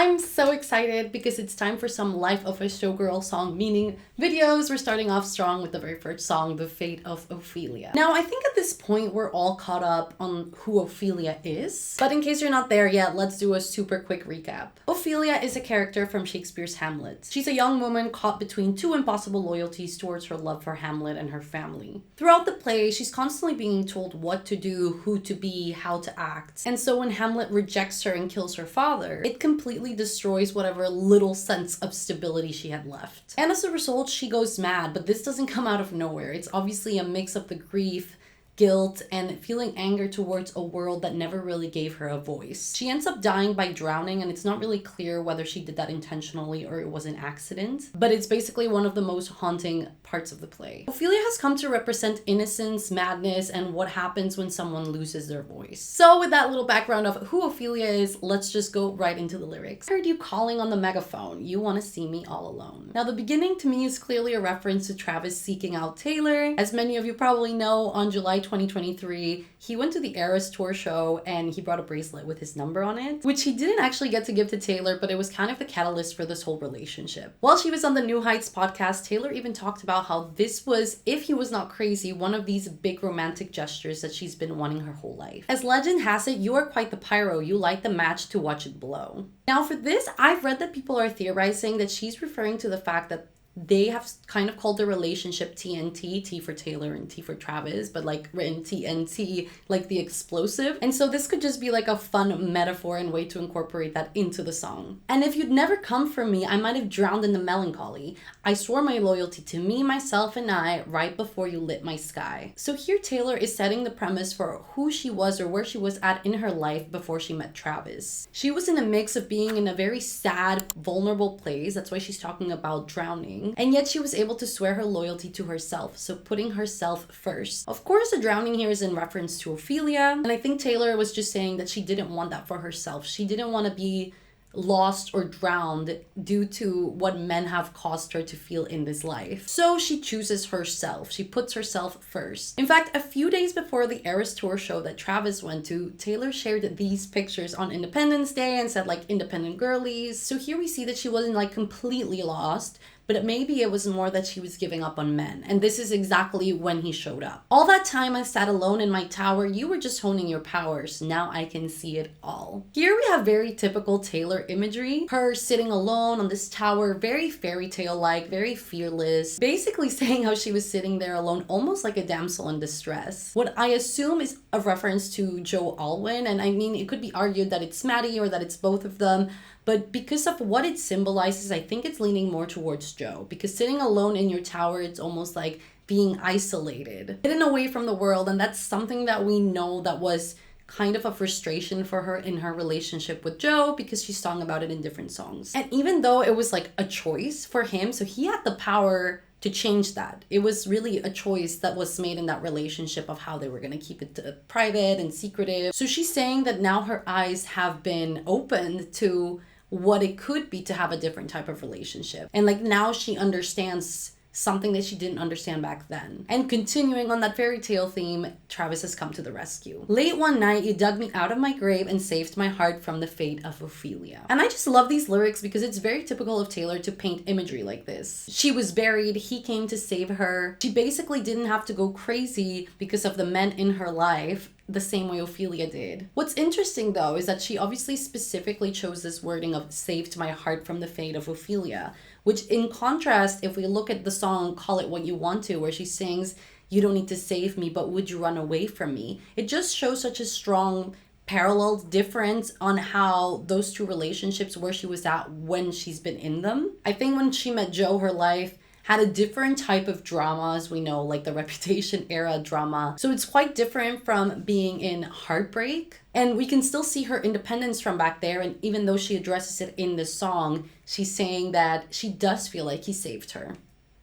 I'm so excited because it's time for some Life of a Showgirl song meaning videos. We're starting off strong with the very first song, The Fate of Ophelia. Now, I think at this point we're all caught up on who Ophelia is, but in case you're not there yet, let's do a super quick recap. Ophelia is a character from Shakespeare's Hamlet. She's a young woman caught between two impossible loyalties towards her love for Hamlet and her family. Throughout the play, she's constantly being told what to do, who to be, how to act. And so when Hamlet rejects her and kills her father, it completely destroys whatever little sense of stability she had left. And as a result, she goes mad, but this doesn't come out of nowhere. It's obviously a mix of the grief, guilt, and feeling anger towards a world that never really gave her a voice. She ends up dying by drowning, and it's not really clear whether she did that intentionally or it was an accident, but it's basically one of the most haunting parts of the play. Ophelia has come to represent innocence, madness, and what happens when someone loses their voice. So with that little background of who Ophelia is, let's just go right into the lyrics. I heard you calling on the megaphone. You want to see me all alone. Now, the beginning to me is clearly a reference to Travis seeking out Taylor. As many of you probably know, on July 2023, he went to the Eras Tour show and he brought a bracelet with his number on it, which he didn't actually get to give to Taylor, but it was kind of the catalyst for this whole relationship. While she was on the New Heights podcast, Taylor even talked about how this was, if he was not crazy, one of these big romantic gestures that she's been wanting her whole life. As legend has it, you are quite the pyro. You light the match to watch it blow. Now for this, I've read that people are theorizing that she's referring to the fact that they have kind of called their relationship TNT, T for Taylor and T for Travis, but like written TNT, like the explosive. And so this could just be like a fun metaphor and way to incorporate that into the song. And if you'd never come for me, I might have drowned in the melancholy. I swore my loyalty to me, myself, and I right before you lit my sky. So here Taylor is setting the premise for who she was or where she was at in her life before she met Travis. She was in a mix of being in a very sad, vulnerable place. That's why she's talking about drowning. And yet she was able to swear her loyalty to herself, so putting herself first. Of course, the drowning here is in reference to Ophelia, and I think Taylor was just saying that she didn't want that for herself. She didn't want to be lost or drowned due to what men have caused her to feel in this life. So she chooses herself. She puts herself first. In fact, a few days before the Eras Tour show that Travis went to, Taylor shared these pictures on Independence Day and said like independent girlies. So here we see that she wasn't like completely lost, but maybe it was more that she was giving up on men. And this is exactly when he showed up. All that time I sat alone in my tower, you were just honing your powers. Now I can see it all. Here we have very typical Taylor imagery. Her sitting alone on this tower, very fairy tale-like, very fearless, basically saying how she was sitting there alone, almost like a damsel in distress. What I assume is a reference to Joe Alwyn, and I mean, it could be argued that it's Maddie or that it's both of them, but because of what it symbolizes, I think it's leaning more towards Joe. Because sitting alone in your tower, it's almost like being isolated, hidden away from the world. And that's something that we know that was kind of a frustration for her in her relationship with Joe, because she's talking about it in different songs. And even though it was like a choice for him, so he had the power to change that. It was really a choice that was made in that relationship of how they were going to keep it private and secretive. So she's saying that now her eyes have been opened to what it could be to have a different type of relationship. And like now she understands something that she didn't understand back then. And continuing on that fairy tale theme, Travis has come to the rescue. Late one night, you dug me out of my grave and saved my heart from the fate of Ophelia. And I just love these lyrics because it's very typical of Taylor to paint imagery like this. She was buried, he came to save her. She basically didn't have to go crazy because of the men in her life, the same way Ophelia did. What's interesting though is that she obviously specifically chose this wording of saved my heart from the fate of Ophelia, which in contrast, if we look at the song Call It What You Want To, where she sings, you don't need to save me, but would you run away from me? It just shows such a strong parallel difference on how those two relationships, where she was at when she's been in them. I think when she met Joe, her life had a different type of drama, as we know, like the Reputation era drama. So it's quite different from being in heartbreak. And we can still see her independence from back there. And even though she addresses it in this song, she's saying that she does feel like he saved her.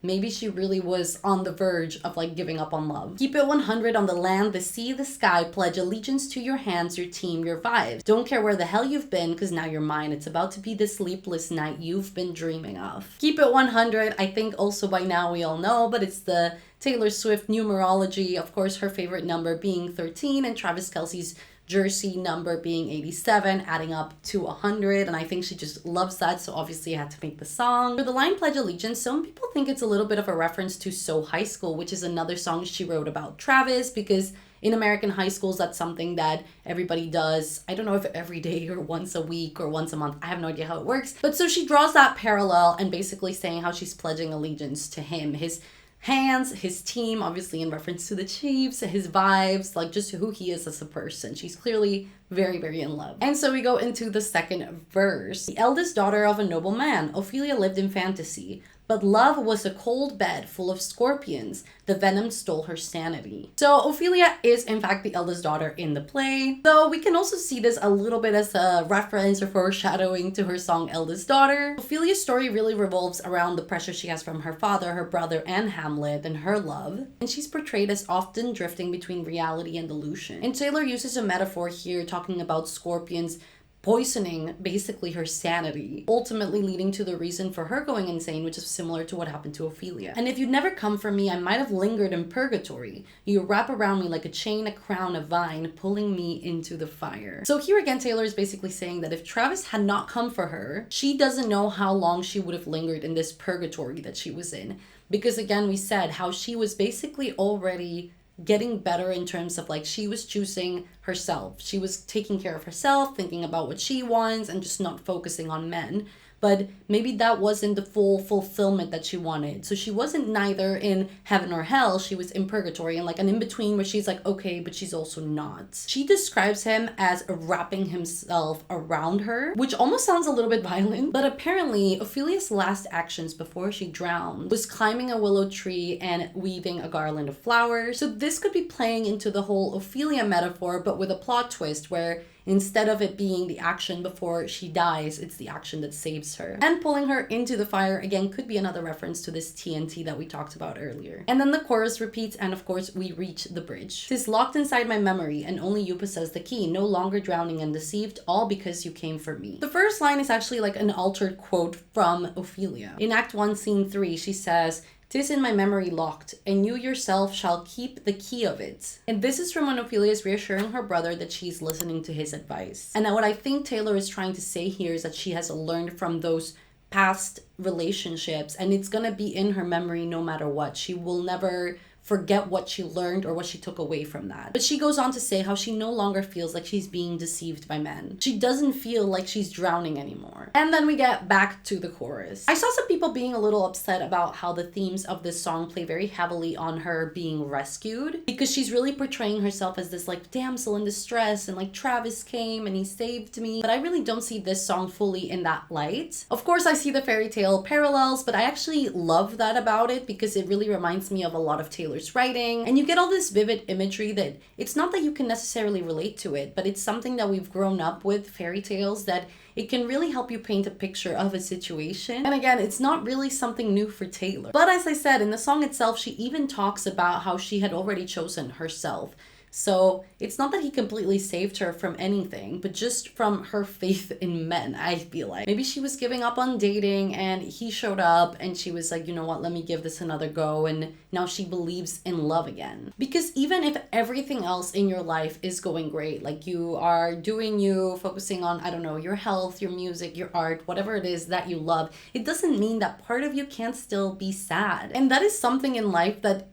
Maybe she really was on the verge of like giving up on love. Keep it 100 on the land, the sea, the sky. Pledge allegiance to your hands, your team, your vibes. Don't care where the hell you've been, because now you're mine. It's about to be the sleepless night you've been dreaming of. Keep it 100. I think also by now we all know, but it's the Taylor Swift numerology. Of course, her favorite number being 13 and Travis Kelce's jersey number being 87, adding up to 100, and I think she just loves that, so obviously I had to make the song. For the line Pledge Allegiance, some people think it's a little bit of a reference to So High School, which is another song she wrote about Travis, because in American high schools, that's something that everybody does. I don't know if every day or once a week or once a month. I have no idea how it works. But so she draws that parallel and basically saying how she's pledging allegiance to him. His hands, his team, obviously in reference to the Chiefs, his vibes, like just who he is as a person. She's clearly very, very in love. And so we go into the second verse. The eldest daughter of a noble man, Ophelia lived in fantasy. But love was a cold bed full of scorpions. The venom stole her sanity. So Ophelia is in fact the eldest daughter in the play. Though we can also see this a little bit as a reference or foreshadowing to her song Eldest Daughter. Ophelia's story really revolves around the pressure she has from her father, her brother, and Hamlet, and her love. And she's portrayed as often drifting between reality and illusion. And Taylor uses a metaphor here talking about scorpions poisoning basically her sanity, ultimately leading to the reason for her going insane, which is similar to what happened to Ophelia. And if you'd never come for me, I might have lingered in purgatory. You wrap around me like a chain, a crown, a vine, pulling me into the fire. So here again, Taylor is basically saying that if Travis had not come for her, she doesn't know how long she would have lingered in this purgatory that she was in. Because again, we said how she was basically already getting better in terms of like she was choosing herself. She was taking care of herself, thinking about what she wants, and just not focusing on men. But maybe that wasn't the full fulfillment that she wanted. So she wasn't neither in heaven or hell. She was in purgatory and like an in-between where she's like, okay, but she's also not. She describes him as wrapping himself around her, which almost sounds a little bit violent. But apparently, Ophelia's last actions before she drowned was climbing a willow tree and weaving a garland of flowers. So this could be playing into the whole Ophelia metaphor, but with a plot twist where instead of it being the action before she dies, it's the action that saves her. And pulling her into the fire, again, could be another reference to this TNT that we talked about earlier. And then the chorus repeats, and of course, we reach the bridge. "'Tis locked inside my memory, and only you possess the key, no longer drowning and deceived, all because you came for me." The first line is actually like an altered quote from Ophelia. In Act 1, Scene 3, she says, "'Tis in my memory locked, and you yourself shall keep the key of it." And this is from when Ophelia is reassuring her brother that she's listening to his advice. And now what I think Taylor is trying to say here is that she has learned from those past relationships, and it's gonna be in her memory no matter what. She will never forget what she learned or what she took away from that. But she goes on to say how she no longer feels like she's being deceived by men. She doesn't feel like she's drowning anymore. And then we get back to the chorus. I saw some people being a little upset about how the themes of this song play very heavily on her being rescued, because she's really portraying herself as this like damsel in distress and like Travis came and he saved me. But I really don't see this song fully in that light. Of course, I see the fairy tale parallels, but I actually love that about it because it really reminds me of a lot of Taylor's writing, and you get all this vivid imagery that it's not that you can necessarily relate to it, but it's something that we've grown up with, fairy tales, that it can really help you paint a picture of a situation. And again, it's not really something new for Taylor. But as I said, in the song itself, she even talks about how she had already chosen herself. So it's not that he completely saved her from anything, but just from her faith in men, I feel like. Maybe she was giving up on dating and he showed up and she was like, you know what, let me give this another go. And now she believes in love again. Because even if everything else in your life is going great, like you are doing you, focusing on, I don't know, your health, your music, your art, whatever it is that you love, it doesn't mean that part of you can't still be sad. And that is something in life that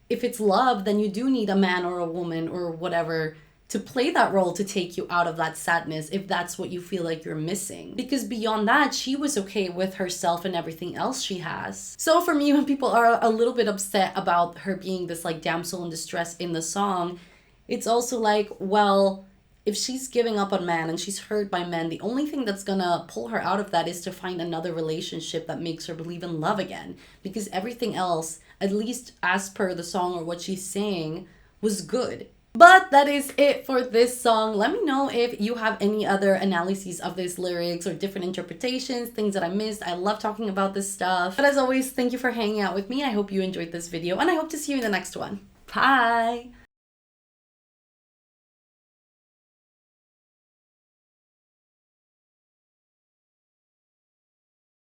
if it's love, then you do need a man or a woman or whatever to play that role to take you out of that sadness if that's what you feel like you're missing. Because beyond that, she was okay with herself and everything else she has. So for me, when people are a little bit upset about her being this like damsel in distress in the song, it's also like, well, if she's giving up on men and she's hurt by men, the only thing that's gonna pull her out of that is to find another relationship that makes her believe in love again. Because everything else, at least as per the song or what she's saying, was good. But that is it for this song. Let me know if you have any other analyses of these lyrics or different interpretations, things that I missed. I love talking about this stuff. But as always, thank you for hanging out with me. I hope you enjoyed this video and I hope to see you in the next one. Bye!